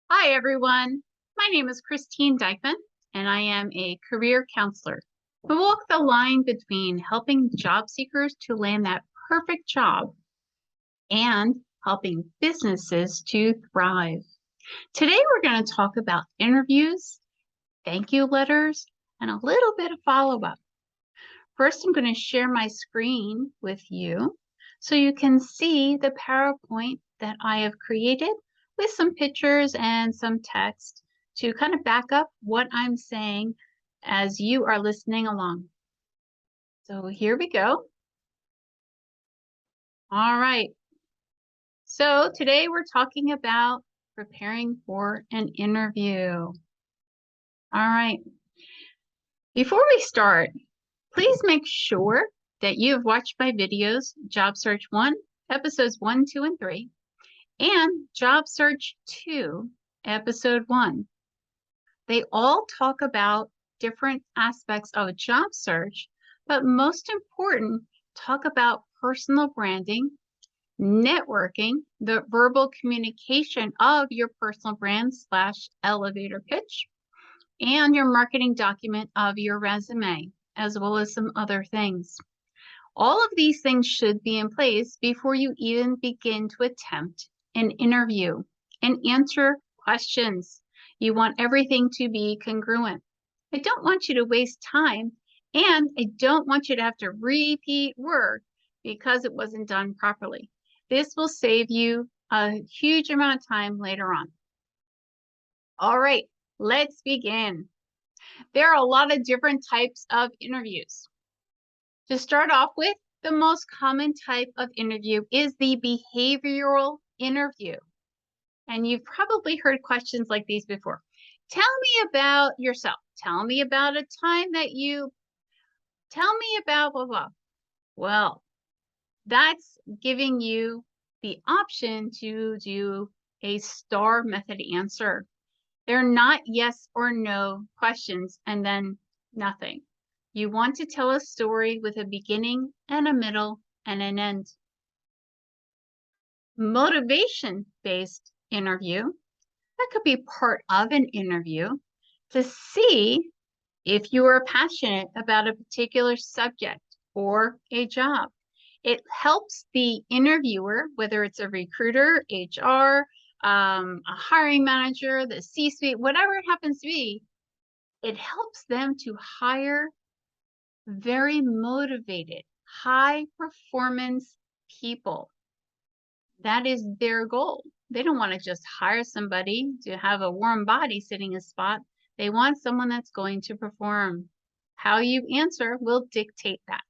Hi, everyone. My name is Christine Dykeman, and I am a career counselor who walk the line between helping job seekers to land that perfect job and helping businesses to thrive. Today, we're going to talk about interviews, thank you letters, and a little bit of follow-up. First, I'm going to share my screen with you so you can see the PowerPoint that I have created with some pictures and some text to kind of back up what I'm saying as you are listening along. So here we go. All right. So today we're talking about preparing for an interview. All right. Before we start, please make sure that you have watched my videos, Job Search 1, episodes 1, 2, and 3, and Job Search 2, episode 1. They all talk about different aspects of a job search, but most important, talk about personal branding, networking, the verbal communication of your personal brand / elevator pitch, and your marketing document of your resume, as well as some other things. All of these things should be in place before you even begin to attempt an interview and answer questions. You want everything to be congruent. I don't want you to waste time, and I don't want you to have to repeat work because it wasn't done properly. This will save you a huge amount of time later on. All right, let's begin. There are a lot of different types of interviews. To start off with, the most common type of interview is the behavioral interview. And you've probably heard questions like these before. Tell me about yourself. Tell me about a time that tell me about blah, blah. Well, that's giving you the option to do a STAR method answer. They're not yes or no questions and then nothing. You want to tell a story with a beginning and a middle and an end. Motivation-based interview, that could be part of an interview to see if you are passionate about a particular subject or a job. It helps the interviewer, whether it's a recruiter, HR, a hiring manager, the C-suite, whatever it happens to be, it helps them to hire very motivated, high performance people. That is their goal. They don't want to just hire somebody to have a warm body sitting in a spot. They want someone that's going to perform. How you answer will dictate that.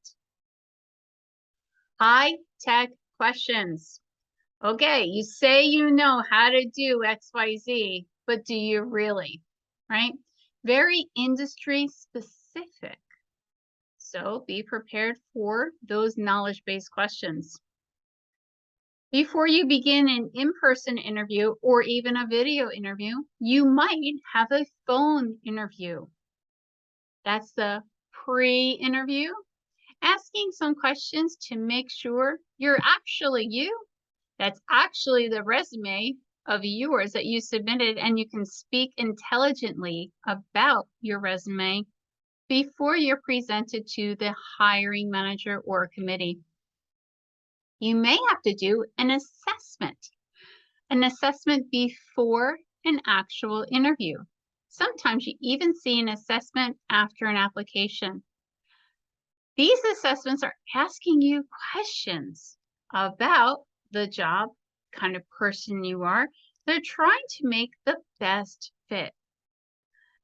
High-tech questions. Okay, you say you know how to do XYZ, but do you really, right? Very industry specific. So be prepared for those knowledge-based questions. Before you begin an in-person interview or even a video interview, you might have a phone interview. That's the pre-interview, asking some questions to make sure you're actually you. That's actually the resume of yours that you submitted, and you can speak intelligently about your resume before you're presented to the hiring manager or committee. You may have to do an assessment before an actual interview. Sometimes you even see an assessment after an application. These assessments are asking you questions about the job, kind of person you are. They're trying to make the best fit.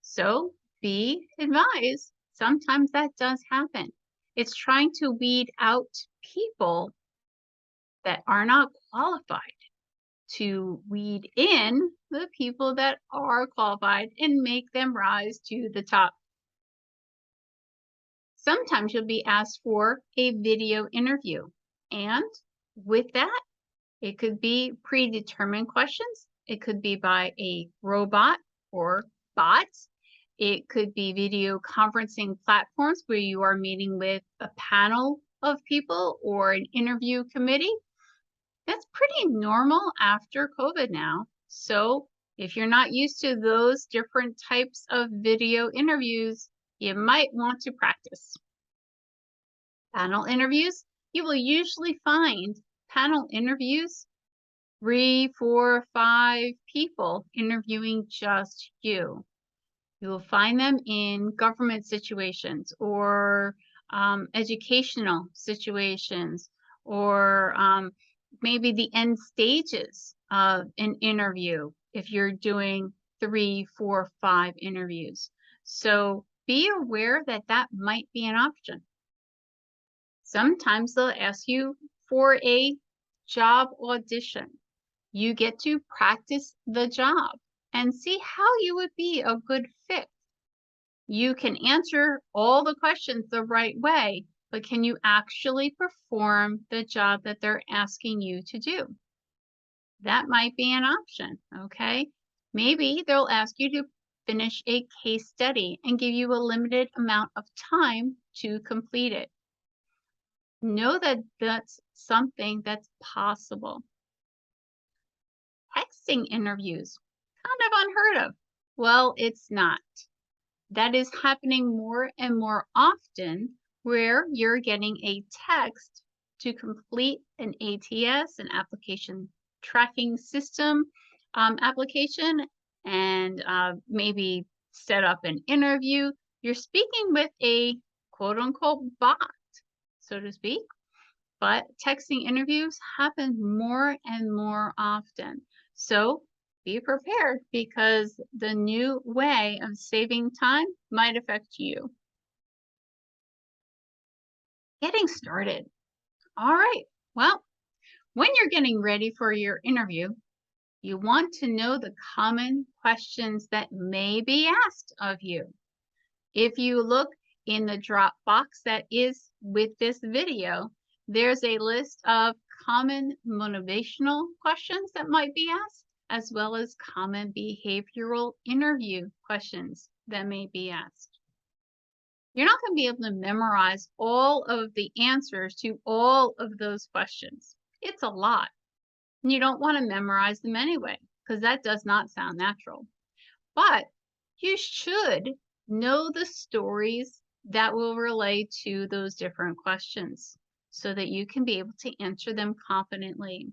So be advised, sometimes that does happen. It's trying to weed out people that are not qualified to weed in the people that are qualified and make them rise to the top. Sometimes you'll be asked for a video interview, and with that, it could be predetermined questions. It could be by a robot or bot. It could be video conferencing platforms where you are meeting with a panel of people or an interview committee. That's pretty normal after COVID now. So If you're not used to those different types of video interviews, you might want to practice. Panel interviews, you will usually find panel interviews 3, 4, 5 people interviewing just you. You will find them in government situations or educational situations or maybe the end stages of an interview if you're doing 3, 4, 5 interviews. So be aware that that might be an option. Sometimes they'll ask you for a job audition. You get to practice the job and see how you would be a good fit. You can answer all the questions the right way, but can you actually perform the job that they're asking you to do? That might be an option, okay? Maybe they'll ask you to finish a case study and give you a limited amount of time to complete it. Know that that's something that's possible. Texting interviews, kind of unheard of. Well, it's not. That is happening more and more often where you're getting a text to complete an ATS, an application tracking system application, and maybe set up an interview. You're speaking with a quote unquote bot, so to speak, but texting interviews happen more and more often. So be prepared because the new way of saving time might affect you. Getting started. All right. Well, when you're getting ready for your interview, you want to know the common questions that may be asked of you. If you look in the drop box that is with this video, there's a list of common motivational questions that might be asked, as well as common behavioral interview questions that may be asked. You're not going to be able to memorize all of the answers to all of those questions. It's a lot. And you don't want to memorize them anyway, because that does not sound natural. But you should know the stories that will relate to those different questions so that you can be able to answer them confidently.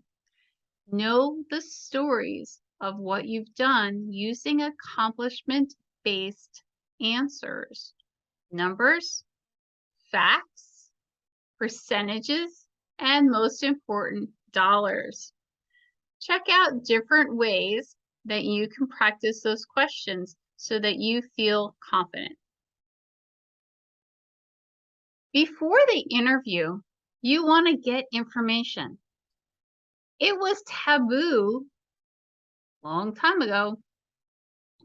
Know the stories of what you've done using accomplishment-based answers. Numbers, facts, percentages, and most important, dollars. Check out different ways that you can practice those questions so that you feel confident. Before the interview, you want to get information. It was taboo a long time ago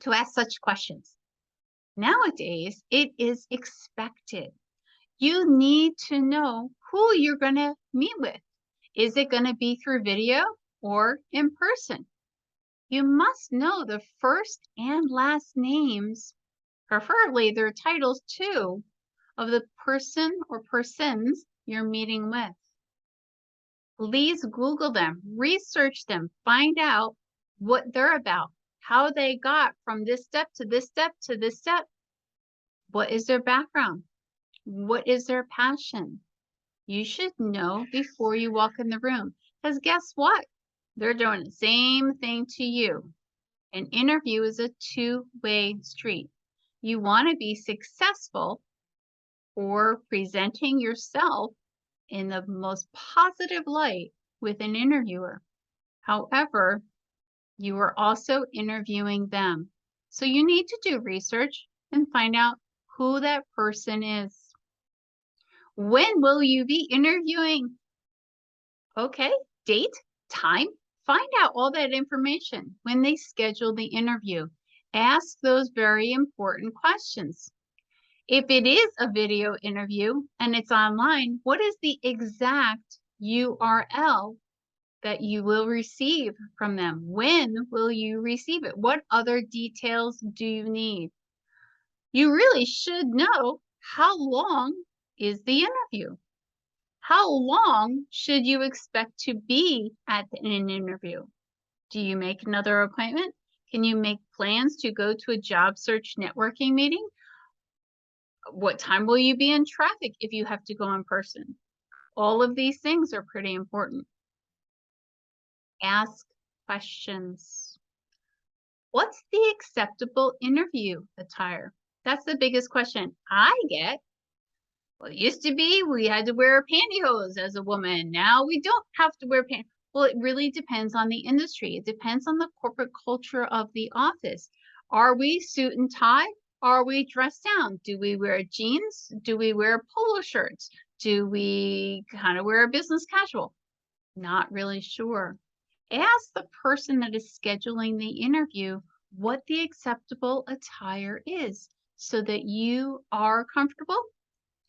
to ask such questions. Nowadays, it is expected. You need to know who you're going to meet with. Is it going to be through video or in person? You must know the first and last names, preferably their titles too, of the person or persons you're meeting with. Please Google them, research them, find out what they're about, how they got from this step to this step to this step. What is their background? What is their passion? You should know before you walk in the room, because guess what? They're doing the same thing to you. An interview is a two-way street. You want to be successful or presenting yourself in the most positive light with an interviewer. However, you are also interviewing them. So you need to do research and find out who that person is. When will you be interviewing? Okay, date, time, find out all that information when they schedule the interview. Ask those very important questions. If it is a video interview and it's online, what is the exact URL that you will receive from them? When will you receive it? What other details do you need? You really should know how long is the interview. How long should you expect to be at an interview? Do you make another appointment? Can you make plans to go to a job search networking meeting? What time will you be in traffic if you have to go in person? All of these things are pretty important. Ask questions. What's the acceptable interview attire? That's the biggest question I get. Well, it used to be we had to wear pantyhose as a woman. Now we don't have to wear pantyhose. Well, it really depends on the industry. It depends on the corporate culture of the office. Are we suit and tie? Are we dressed down? Do we wear jeans? Do we wear polo shirts? Do we kind of wear business casual? Not really sure. Ask the person that is scheduling the interview what the acceptable attire is so that you are comfortable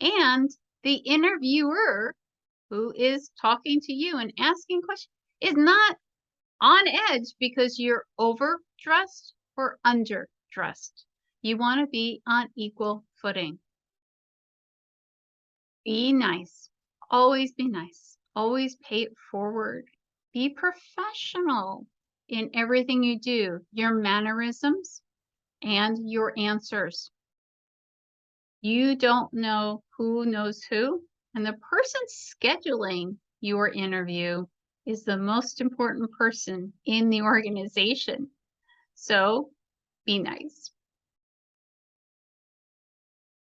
and the interviewer who is talking to you and asking questions is not on edge because you're overdressed or underdressed. You want to be on equal footing. Be nice. Always be nice. Always pay it forward. Be professional in everything you do, your mannerisms and your answers. You don't know who knows who, and the person scheduling your interview is the most important person in the organization. So be nice.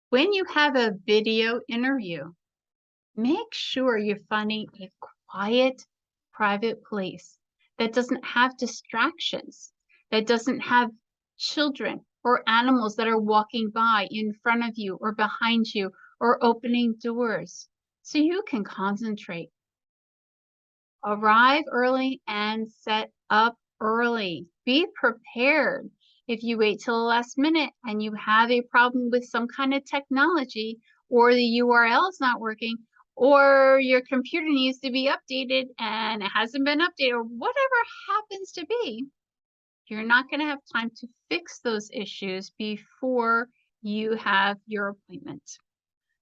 When you have a video interview, make sure you're finding a quiet, private place that doesn't have distractions, that doesn't have children or animals that are walking by in front of you or behind you or opening doors, so you can concentrate. Arrive early and set up early. Be prepared. If you wait till the last minute and you have a problem with some kind of technology, or the URL is not working, or your computer needs to be updated and it hasn't been updated, or whatever happens to be, you're not going to have time to fix those issues before you have your appointment.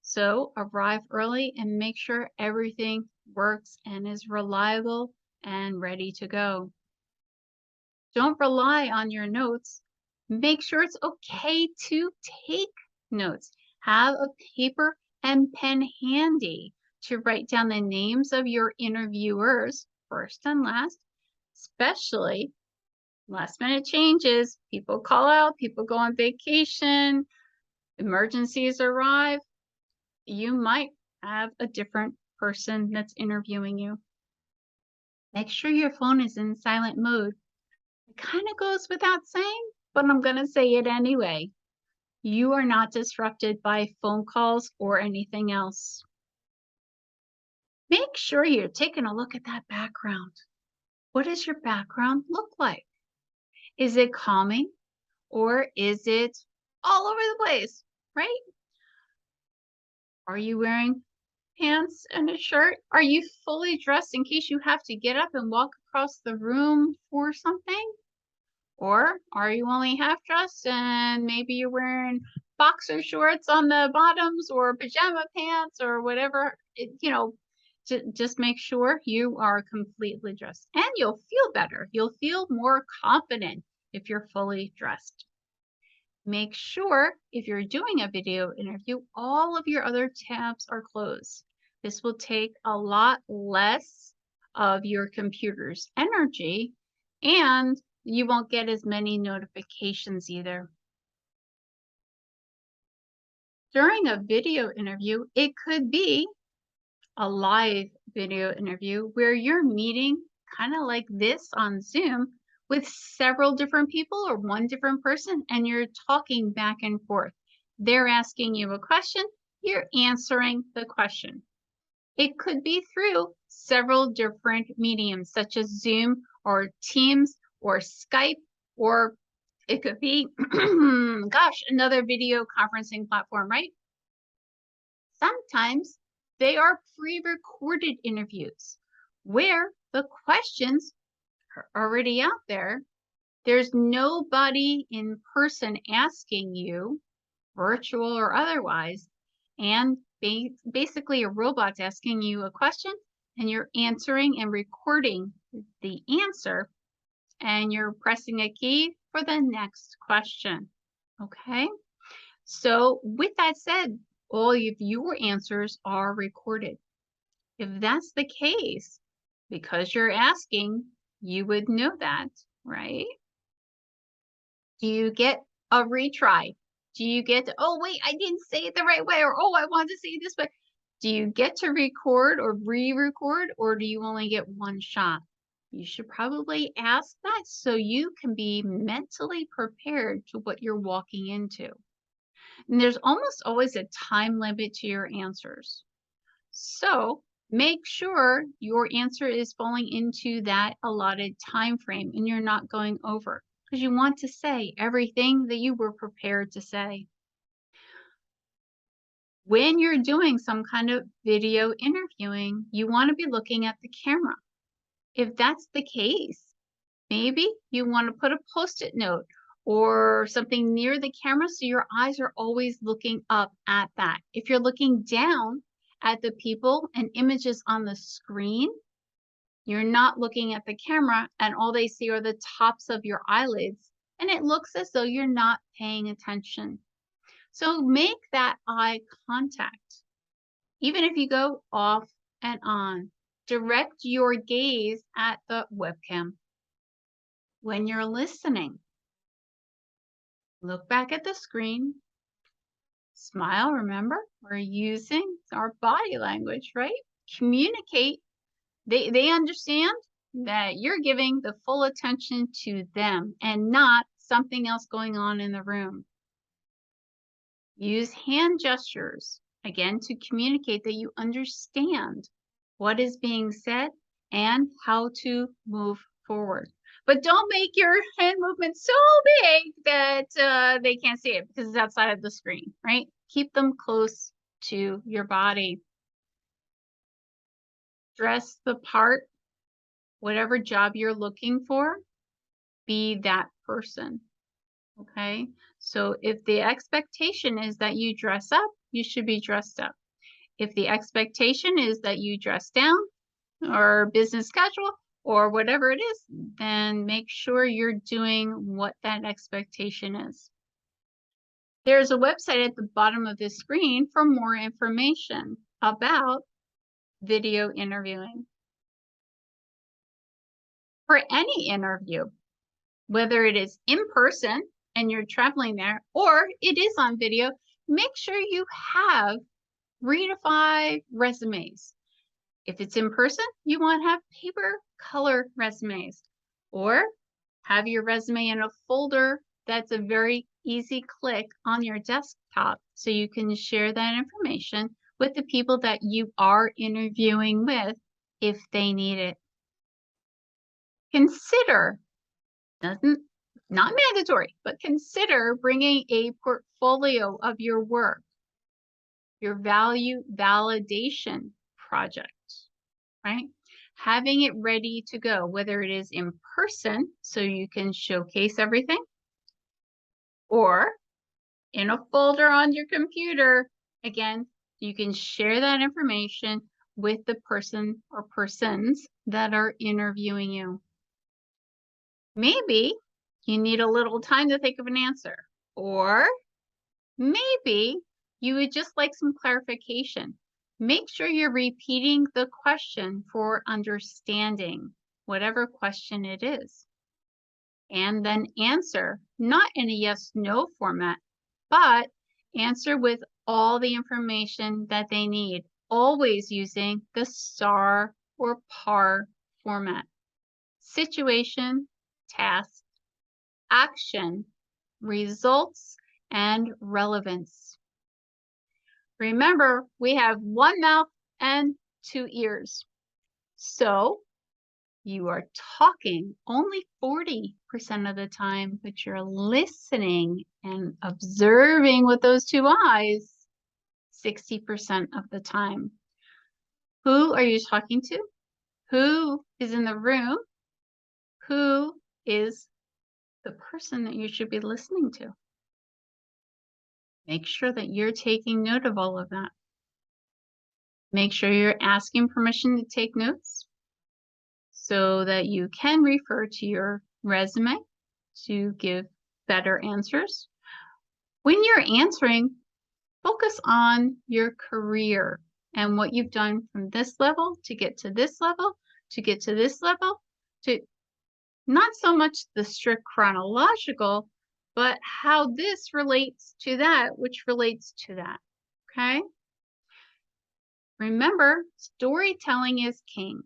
So arrive early and make sure everything works and is reliable and ready to go. Don't rely on your notes. Make sure it's okay to take notes. Have a paper and pen handy to write down the names of your interviewers first and last, especially last minute changes. People call out, people go on vacation, emergencies arrive. You might have a different person that's interviewing you. Make sure your phone is in silent mode. It kind of goes without saying, but I'm going to say it anyway. You are not disrupted by phone calls or anything else. Make sure you're taking a look at that background. What does your background look like? Is it calming or is it all over the place, right? Are you wearing pants and a shirt? Are you fully dressed in case you have to get up and walk across the room for something? Or are you only half dressed and maybe you're wearing boxer shorts on the bottoms or pajama pants or whatever? Just make sure you are completely dressed and you'll feel better. You'll feel more confident if you're fully dressed. Make sure if you're doing a video interview, all of your other tabs are closed. This will take a lot less of your computer's energy and you won't get as many notifications either. During a video interview, it could be a live video interview where you're meeting kind of like this on Zoom with several different people or one different person, and you're talking back and forth. They're asking you a question, you're answering the question. It could be through several different mediums such as Zoom or Teams or Skype, or it could be, gosh, another video conferencing platform, right? Sometimes they are pre-recorded interviews where the questions are already out there. There's nobody in person asking you, virtual or otherwise, and basically a robot's asking you a question and you're answering and recording the answer and you're pressing a key for the next question. Okay? So with that said, all of your answers are recorded. If that's the case, because you're asking, you would know that, right? Do you get a retry? Do you get to, oh, wait, I didn't say it the right way, or oh, I wanted to say it this way. Do you get to record or re-record, or do you only get one shot? You should probably ask that so you can be mentally prepared to what you're walking into. And there's almost always a time limit to your answers. So make sure your answer is falling into that allotted time frame and you're not going over, because you want to say everything that you were prepared to say. When you're doing some kind of video interviewing, you want to be looking at the camera. If that's the case, maybe you want to put a post-it note or something near the camera so your eyes are always looking up at that. If you're looking down at the people and images on the screen, you're not looking at the camera and all they see are the tops of your eyelids, and it looks as though you're not paying attention. So make that eye contact. Even if you go off and on, direct your gaze at the webcam. When you're listening, look back at the screen, smile. Remember, we're using our body language, right? Communicate. They understand that you're giving the full attention to them and not something else going on in the room. Use hand gestures, again, to communicate that you understand what is being said and how to move forward. But don't make your hand movement so big that they can't see it because it's outside of the screen, right? Keep them close to your body. Dress the part, whatever job you're looking for, be that person, okay? So if the expectation is that you dress up, you should be dressed up. If the expectation is that you dress down or business casual or whatever it is, then make sure you're doing what that expectation is. There's a website at the bottom of this screen for more information about video interviewing. For any interview, whether it is in person and you're traveling there or it is on video, make sure you have 3 to 5 resumes. If it's in person, you want to have paper color resumes or have your resume in a folder that's a very easy click on your desktop so you can share that information with the people that you are interviewing with if they need it. Consider, not mandatory, but consider bringing a portfolio of your work, your value validation project, right? Having it ready to go, whether it is in person, so you can showcase everything, or in a folder on your computer. Again, you can share that information with the person or persons that are interviewing you. Maybe you need a little time to think of an answer, or maybe you would just like some clarification. Make sure you're repeating the question for understanding, whatever question it is. And then answer, not in a yes/no format, but answer with all the information that they need, always using the STAR or PAR format. Situation, task, action, results, and relevance. Remember, we have one mouth and 2 ears. So you are talking only 40% of the time, but you're listening and observing with those 2 eyes 60% of the time. Who are you talking to? Who is in the room? Who is the person that you should be listening to? Make sure that you're taking note of all of that. Make sure you're asking permission to take notes so that you can refer to your resume to give better answers. When you're answering, focus on your career and what you've done from this level to get to this level, to get to this level, to not so much the strict chronological, but how this relates to that, which relates to that, okay? Remember, storytelling is king.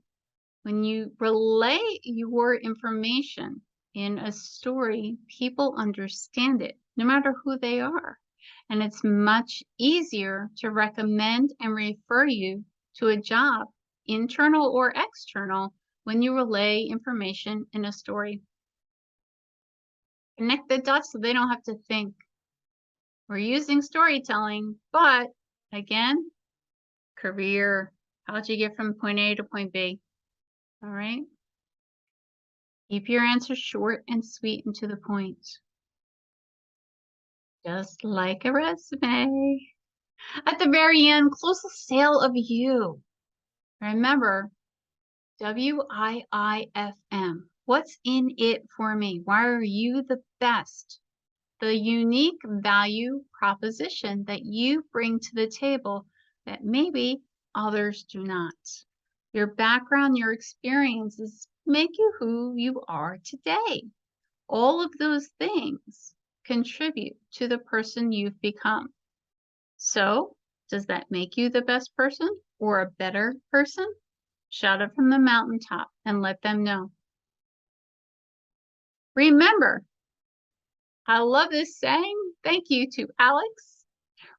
When you relay your information in a story, people understand it, no matter who they are. And it's much easier to recommend and refer you to a job, internal or external, when you relay information in a story. Connect the dots so they don't have to think. We're using storytelling, but again, career, how'd you get from point A to point B? All right. Keep your answers short and sweet and to the point. Just like a resume. At the very end, close the sale of you. Remember, WIIFM. What's in it for me? Why are you the best? The unique value proposition that you bring to the table that maybe others do not. Your background, your experiences make you who you are today. All of those things contribute to the person you've become. So, does that make you the best person or a better person? Shout it from the mountaintop and let them know. Remember, I love this saying. Thank you to Alex.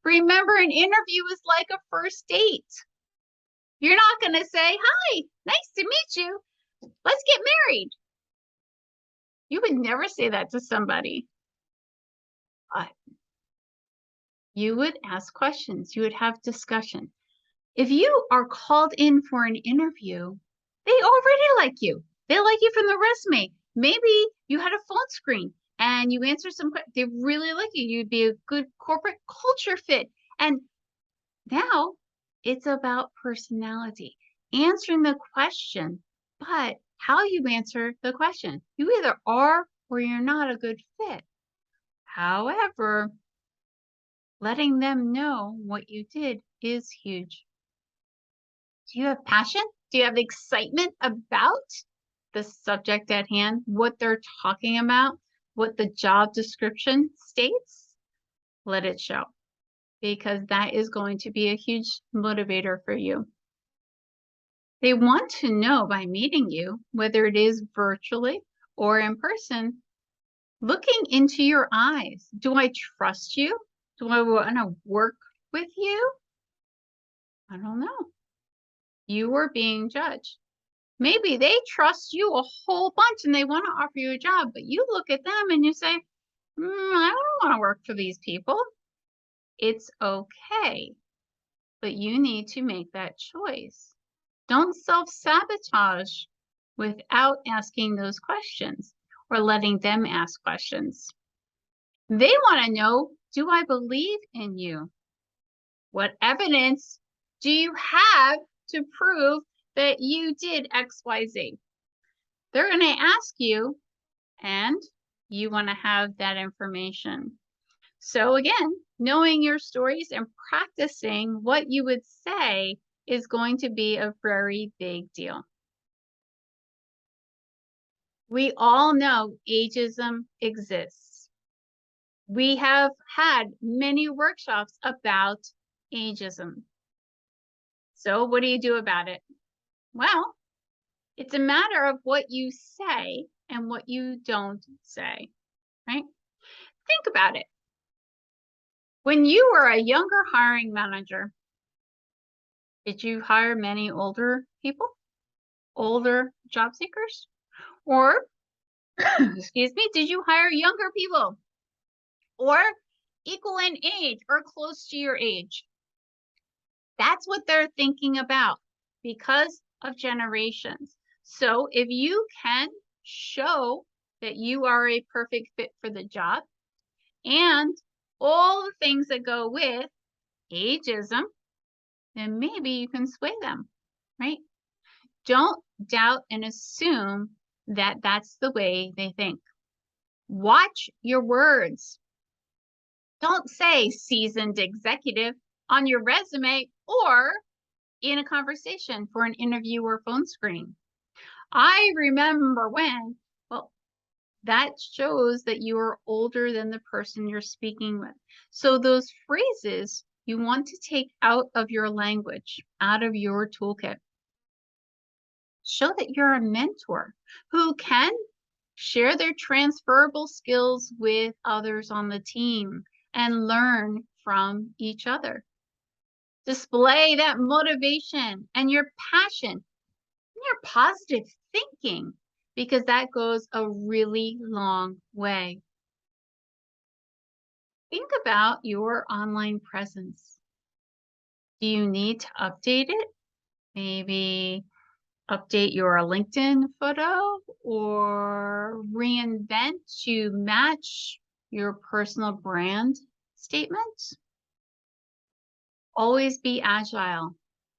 Remember, an interview is like a first date. You're not going to say, hi, nice to meet you. Let's get married. You would never say that to somebody. But you would ask questions. You would have discussion. If you are called in for an interview, they already like you. They like you from the resume. Maybe you had a phone screen and you answered some questions. They really like you. You'd be a good corporate culture fit. And now it's about personality, answering the question, but how you answer the question. You either are or you're not a good fit. However, letting them know what you did is huge. Do you have passion? Do you have excitement about the subject at hand, what they're talking about, what the job description states? Let it show, because that is going to be a huge motivator for you. They want to know by meeting you, whether it is virtually or in person, looking into your eyes. Do I trust you? Do I want to work with you? I don't know. You are being judged. Maybe they trust you a whole bunch and they want to offer you a job, but you look at them and you say, I don't want to work for these people. It's okay, but you need to make that choice. Don't self-sabotage without asking those questions or letting them ask questions. They want to know, do I believe in you? What evidence do you have to prove that you did XYZ? They're going to ask you, and you want to have that information. So again, knowing your stories and practicing what you would say is going to be a very big deal. We all know ageism exists. We have had many workshops about ageism. So what do you do about it? Well, it's a matter of what you say and what you don't say, right? Think about it. When you were a younger hiring manager, did you hire many older people, older job seekers? Or, excuse me, did you hire younger people or equal in age or close to your age? That's what they're thinking about because of generations. So if you can show that you are a perfect fit for the job and all the things that go with ageism, then maybe you can sway them, right? Don't doubt and assume that that's the way they think. Watch your words. Don't say seasoned executive on your resume or in a conversation for an interview or phone screen. I remember when, well, that shows that you are older than the person you're speaking with. So those phrases you want to take out of your language, out of your toolkit. Show that you're a mentor who can share their transferable skills with others on the team and learn from each other. Display that motivation and your passion and your positive thinking, because that goes a really long way. Think about your online presence. Do you need to update it? Maybe update your LinkedIn photo or reinvent to match your personal brand statement. Always be agile.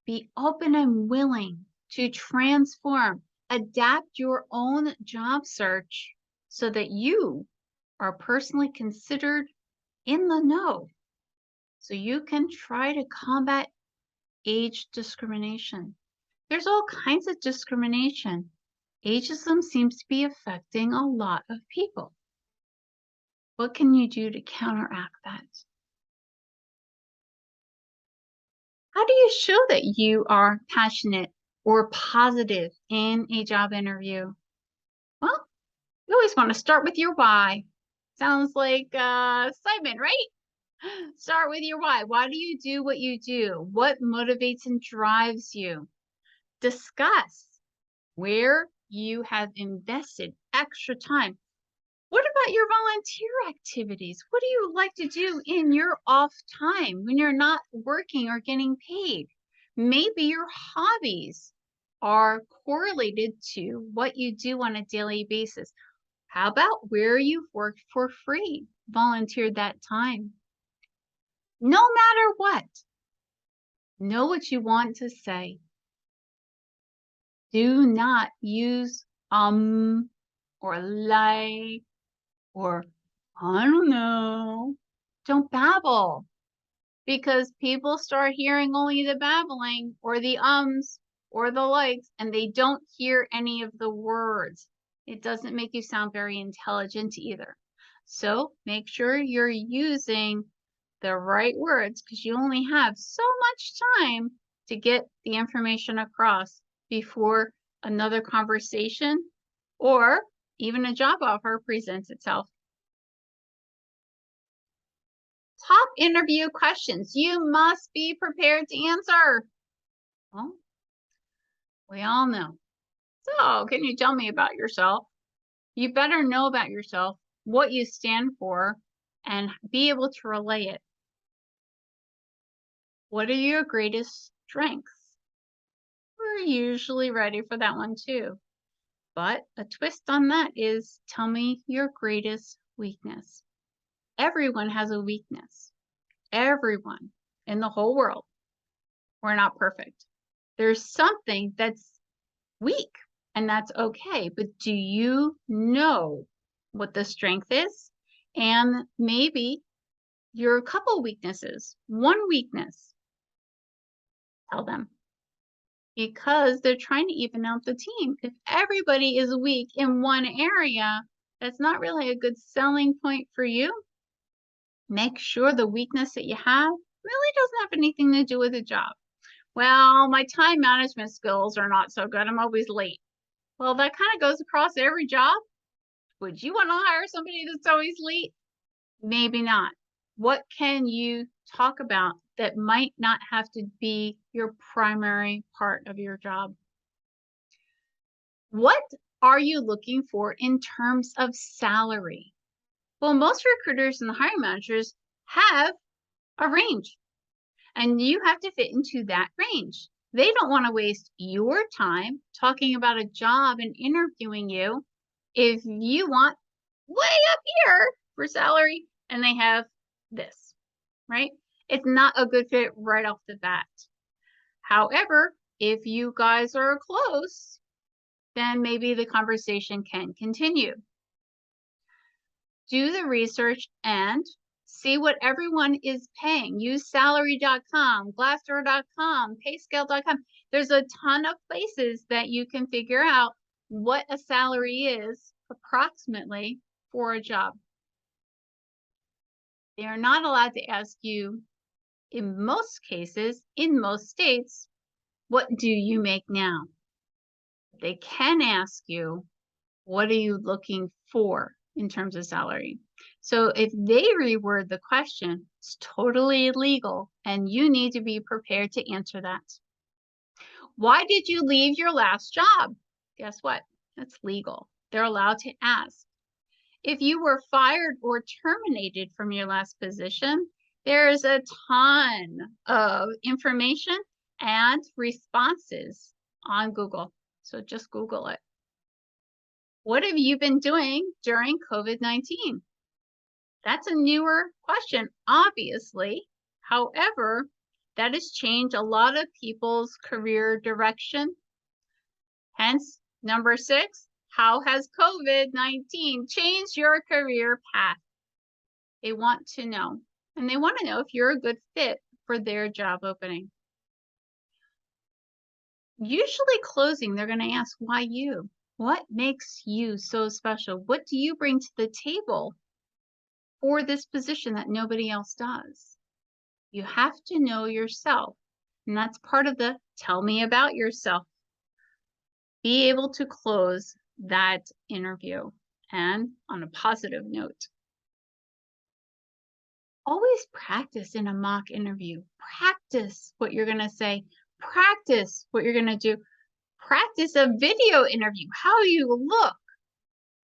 Be open and willing to transform, adapt your own job search so that you are personally considered in the know. So you can try to combat age discrimination. There's all kinds of discrimination. Ageism seems to be affecting a lot of people. What can you do to counteract that? How do you show that you are passionate or positive in a job interview? Well, you always want to start with your why. Sounds like Simon, right? Start with your why. Why do you do what you do? What motivates and drives you? Discuss where you have invested extra time. What about your volunteer activities? What do you like to do in your off time when you're not working or getting paid? Maybe your hobbies are correlated to what you do on a daily basis. How about where you've worked for free, volunteered that time? No matter what, know what you want to say. Do not use or like or I don't know. Don't babble, because people start hearing only the babbling or the ums or the likes, and they don't hear any of the words. It doesn't make you sound very intelligent either. So make sure you're using the right words, because you only have so much time to get the information across before another conversation or even a job offer presents itself. Top interview questions you must be prepared to answer. Well, we all know. So, can you tell me about yourself? You better know about yourself, what you stand for, and be able to relay it. What are your greatest strengths? We're usually ready for that one too. But a twist on that is, tell me your greatest weakness. Everyone has a weakness. Everyone in the whole world. We're not perfect. There's something that's weak, and that's okay. But do you know what the strength is? And maybe your couple weaknesses, one weakness, tell them. Because they're trying to even out the team. If everybody is weak in one area, that's not really a good selling point for you. Make sure the weakness that you have really doesn't have anything to do with the job. Well, my time management skills are not so good. I'm always late. Well, that kind of goes across every job. Would you want to hire somebody that's always late? Maybe not. What can you talk about that might not have to be your primary part of your job? What are you looking for in terms of salary? Well, most recruiters and the hiring managers have a range, and you have to fit into that range. They don't want to waste your time talking about a job and interviewing you if you want way up here for salary and they have this, right? It's not a good fit right off the bat. However, if you guys are close, then maybe the conversation can continue. do the research and see what everyone is paying. Use salary.com, glassdoor.com, payscale.com. There's a ton of places that you can figure out what a salary is approximately for a job. They are not allowed to ask you, in most cases, in most states, what do you make now? They can ask you, what are you looking for in terms of salary? So if they reword the question, it's totally illegal, and you need to be prepared to answer that. Why did you leave your last job? Guess what? That's legal. They're allowed to ask. If you were fired or terminated from your last position, there's a ton of information and responses on Google. So just Google it. What have you been doing during COVID-19? That's a newer question, obviously. However, that has changed a lot of people's career direction. Hence, number 6, how has COVID-19 changed your career path? They want to know, and they want to know if you're a good fit for their job opening. Usually closing, they're going to ask, why you? What makes you so special? What do you bring to the table for this position that nobody else does? You have to know yourself, and that's part of the tell me about yourself. Be able to close that interview, and on a positive note. Always practice in a mock interview. Practice what you're going to say. Practice what you're going to do. Practice a video interview, how you look.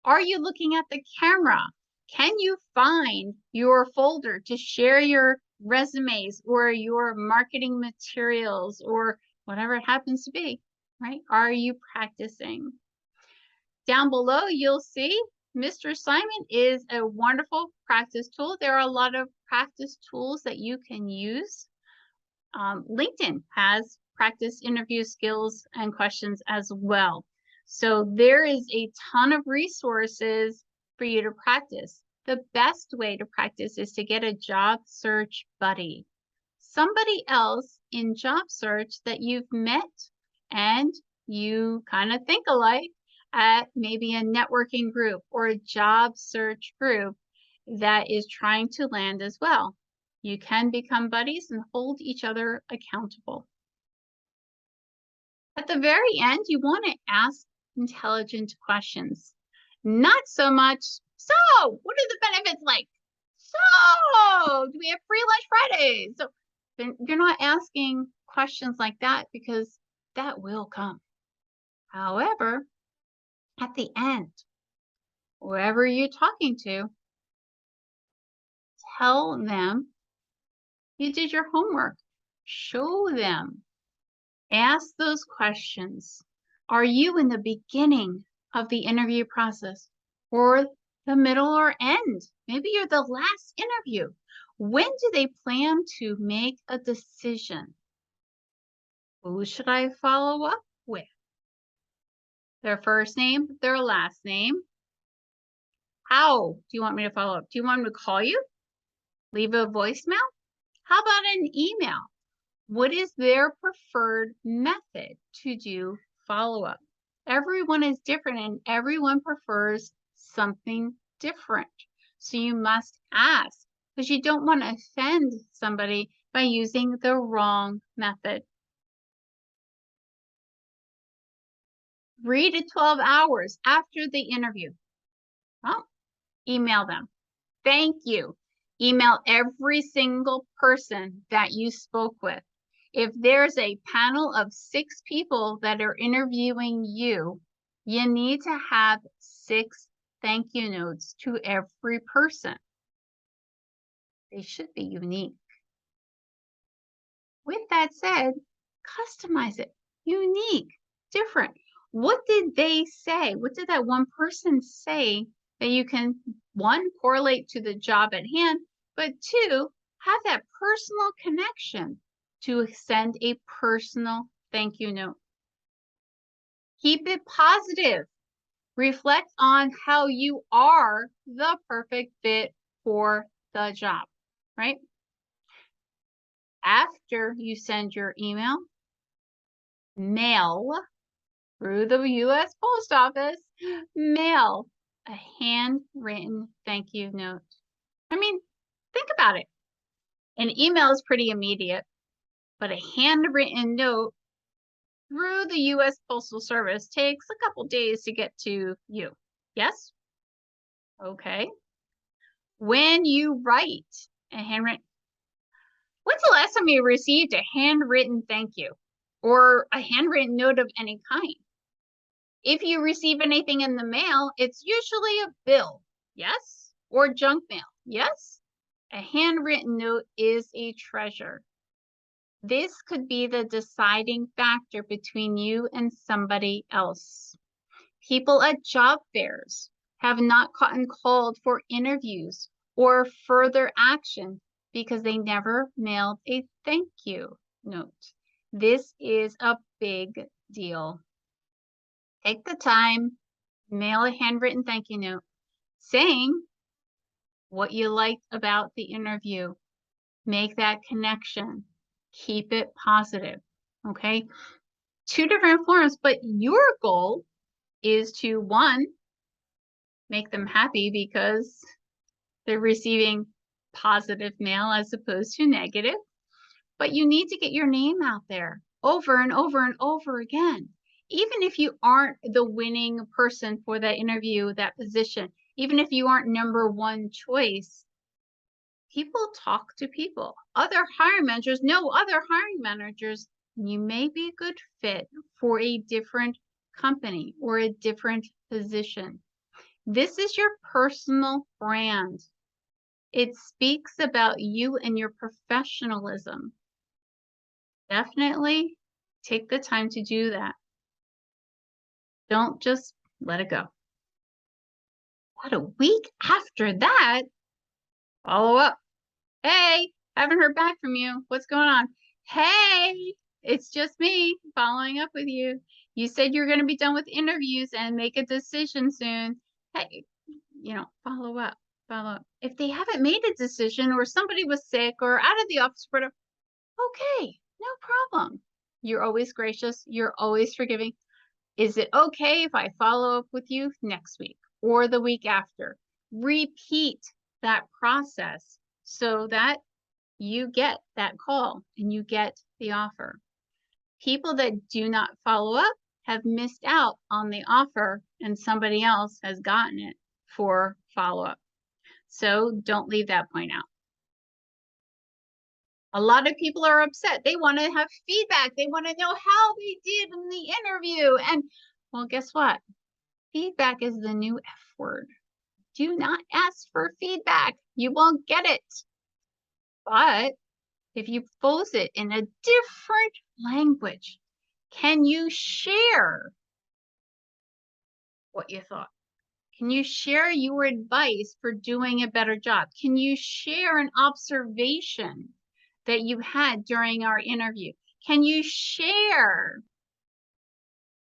Are you looking at the camera? Can you find your folder to share your resumes or your marketing materials or whatever it happens to be, right? Are you practicing? Down below, you'll see Mr. Simon is a wonderful practice tool. There are a lot of practice tools that you can use. LinkedIn has practice interview skills and questions as well. So there is a ton of resources for you to practice. The best way to practice is to get a job search buddy, somebody else in job search that you've met and you kind of think alike at maybe a networking group or a job search group that is trying to land as well. You can become buddies and hold each other accountable. At the very end, you want to ask intelligent questions. Not so much, so what are the benefits like? So do we have free lunch Fridays? So you're not asking questions like that because that will come. However, at the end, whoever you're talking to, tell them you did your homework. Show them. Ask those questions. Are you in the beginning of the interview process or the middle or end? Maybe you're the last interview. When do they plan to make a decision? Who should I follow up with? Their first name, their last name. How do you want me to follow up? Do you want me to call you? Leave a voicemail? How about an email? What is their preferred method to do follow-up? Everyone is different and everyone prefers something different. So you must ask because you don't want to offend somebody by using the wrong method. 3 to 12 hours after the interview. Well, email them. Thank you. Email every single person that you spoke with. If there's a panel of 6 people that are interviewing you, you need to have 6 thank you notes to every person. They should be unique. With that said, customize it. Unique, different. What did they say? What did that one person say that you can, 1, correlate to the job at hand, but 2, have that personal connection to send a personal thank you note. Keep it positive. Reflect on how you are the perfect fit for the job, right? After you send your email, mail through the U.S. Post Office, mail a handwritten thank you note. I mean, think about it. An email is pretty immediate, but a handwritten note through the U.S. Postal Service takes a couple days to get to you. Yes? Okay. When you write a handwritten, when's the last time you received a handwritten thank you or a handwritten note of any kind? If you receive anything in the mail, it's usually a bill, yes? Or junk mail, yes? A handwritten note is a treasure. This could be the deciding factor between you and somebody else. People at job fairs have not gotten called for interviews or further action because they never mailed a thank you note. This is a big deal. Take the time, mail a handwritten thank you note saying what you liked about the interview. Make that connection. Keep it positive. Okay? Two different forms, but your goal is to, one, make them happy because they're receiving positive mail as opposed to negative. But you need to get your name out there over and over and over again. Even if you aren't the winning person for that interview, that position, even if you aren't number one choice, people talk to people. Other hiring managers know other hiring managers. You may be a good fit for a different company or a different position. This is your personal brand. It speaks about you and your professionalism. Definitely take the time to do that. Don't just let it go. About a week after that, follow up. Hey, haven't heard back from you. What's going on? Hey, it's just me following up with you. You said you're going to be done with interviews and make a decision soon. Hey, follow up. If they haven't made a decision or somebody was sick or out of the office, whatever, okay, no problem. You're always gracious. You're always forgiving. Is it okay if I follow up with you next week or the week after? Repeat that process so that you get that call and you get the offer. People that do not follow up have missed out on the offer and somebody else has gotten it for follow-up. So don't leave that point out. A lot of people are upset. They want to have feedback. They want to know how they did in the interview. And well, guess what? Feedback is the new F word. Do not ask for feedback. You won't get it. But if you pose it in a different language, can you share what you thought? Can you share your advice for doing a better job? Can you share an observation that you had during our interview? Can you share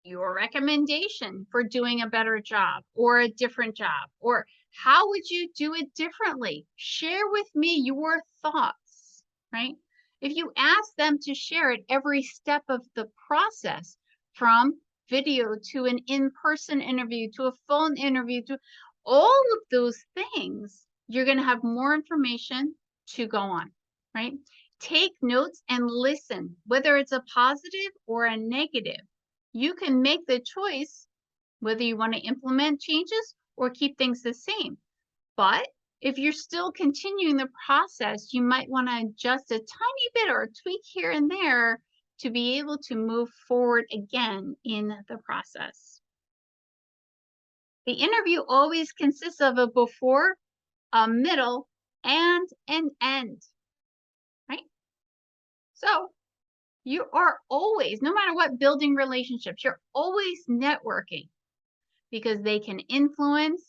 your recommendation for doing a better job or a different job? Or how would you do it differently? Share with me your thoughts, right? If you ask them to share at every step of the process, from video to an in-person interview to a phone interview to all of those things, you're going to have more information to go on, right? Take notes and listen, whether it's a positive or a negative. You can make the choice whether you want to implement changes or keep things the same. But if you're still continuing the process, you might want to adjust a tiny bit or a tweak here and there to be able to move forward again in the process. The interview always consists of a before, a middle, and an end, right? So you are always, no matter what, building relationships. You're always networking because they can influence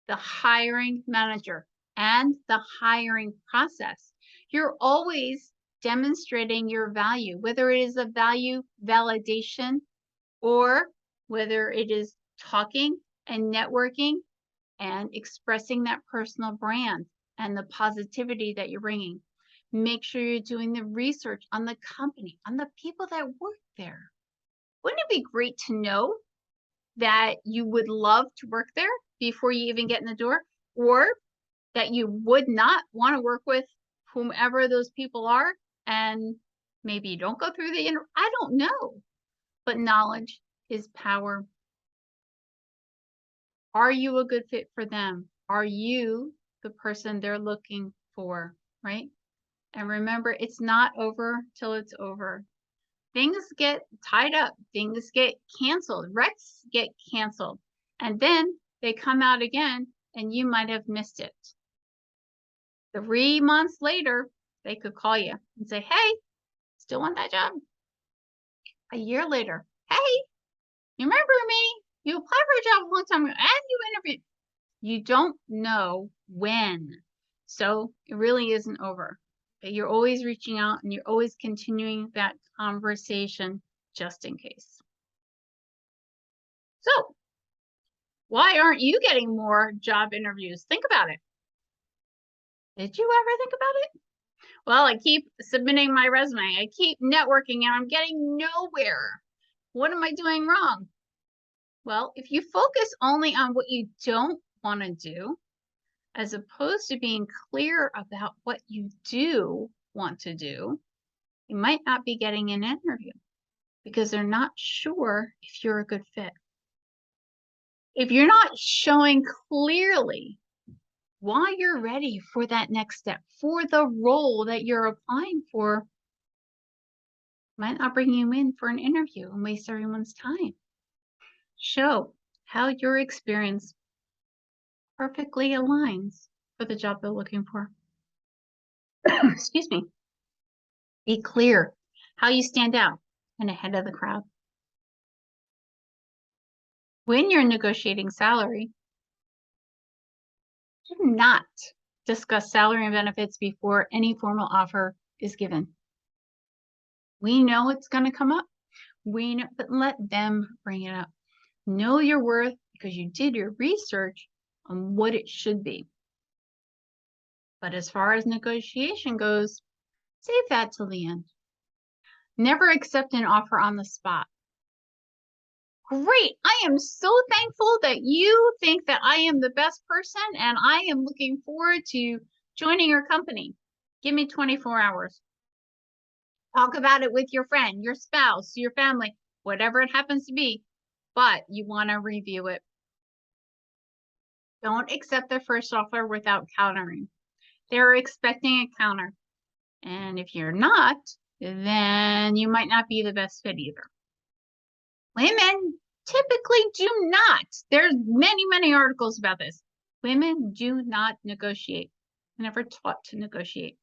the hiring manager and the hiring process. You're always demonstrating your value, whether it is a value validation or whether it is talking and networking and expressing that personal brand and the positivity that you're bringing. Make sure you're doing the research on the company, on the people that work there. Wouldn't it be great to know that you would love to work there before you even get in the door, or that you would not want to work with whomever those people are, and maybe you don't go through the interview? I don't know, but knowledge is power. Are you a good fit for them? Are you the person they're looking for, right? And remember, it's not over till it's over. Things get tied up, things get canceled, recs get canceled, and then they come out again and you might have missed it. 3 months later, they could call you and say, hey, still want that job? A year later, hey, you remember me? You applied for a job a long time ago and you interviewed. You don't know when. So it really isn't over. You're always reaching out and you're always continuing that conversation just in case. So why aren't you getting more job interviews? Think about it. Did you ever think about it? Well, I keep submitting my resume. I keep networking and I'm getting nowhere. What am I doing wrong? Well, if you focus only on what you don't want to do, as opposed to being clear about what you do want to do, you might not be getting an interview because they're not sure if you're a good fit. If you're not showing clearly why you're ready for that next step, for the role that you're applying for, might not bring you in for an interview and waste everyone's time. Show how your experience perfectly aligns for the job they're looking for. Excuse me. Be clear how you stand out and ahead of the crowd. When you're negotiating salary, do not discuss salary and benefits before any formal offer is given. We know it's going to come up. We know, but let them bring it up. Know your worth because you did your research on what it should be. But as far as negotiation goes, save that till the end. Never accept an offer on the spot. Great. I am so thankful that you think that I am the best person and I am looking forward to joining your company. Give me 24 hours. Talk about it with your friend, your spouse, your family, whatever it happens to be, but you want to review it. Don't accept the first offer without countering. They're expecting a counter. And if you're not, then you might not be the best fit either. Women typically do not. There's many articles about this. Women do not negotiate. Never taught to negotiate.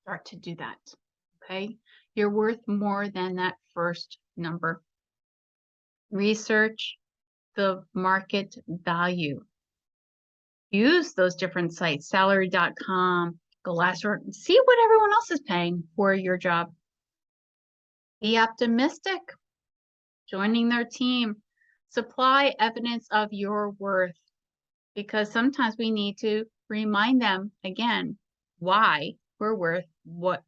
Start to do that, okay? You're worth more than that first number. Research the market value. Use those different sites, salary.com, Glassdoor, see what everyone else is paying for your job. Be optimistic. Joining their team. Supply evidence of your worth, because sometimes we need to remind them again why we're worth what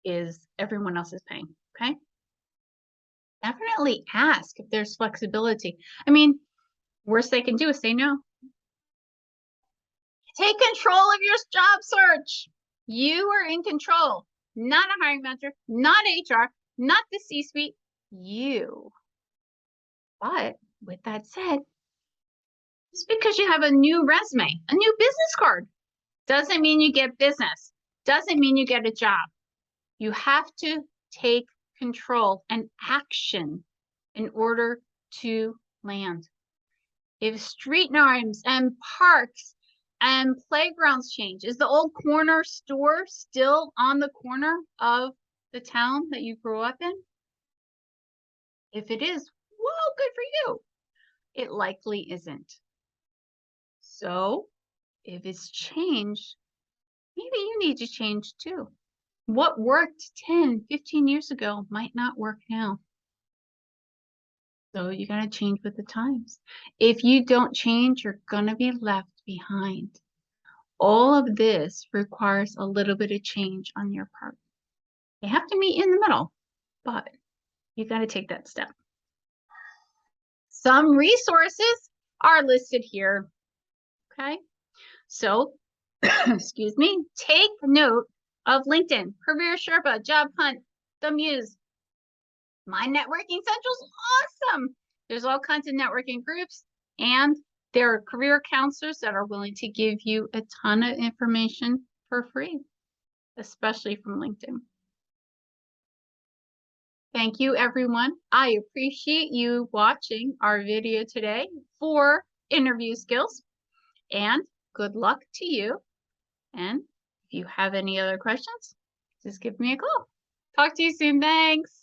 is everyone else is paying, okay? Definitely ask if there's flexibility. I mean, worst they can do is say no. Take control of your job search. You are in control, not a hiring manager, not HR, not the C-suite, you. But with that said, just because you have a new resume, a new business card, doesn't mean you get business, doesn't mean you get a job. You have to take control and action in order to land. If street names and parks and playgrounds change, is the old corner store still on the corner of the town that you grew up in? If it is, well, good for you. It likely isn't. So if it's changed, maybe you need to change too. What worked 10, 15 years ago might not work now. So you got to change with the times. If you don't change, you're going to be left behind. All of this requires a little bit of change on your part. You have to meet in the middle, but you got to take that step. Some resources are listed here. Okay. So, excuse me, take note of LinkedIn, Career Sherpa, Job Hunt, The Muse. My Networking Central's awesome. There's all kinds of networking groups, and there are career counselors that are willing to give you a ton of information for free, especially from LinkedIn. Thank you, everyone. I appreciate you watching our video today for interview skills, and good luck to you. And if you have any other questions, just give me a call. Talk to you soon. Thanks.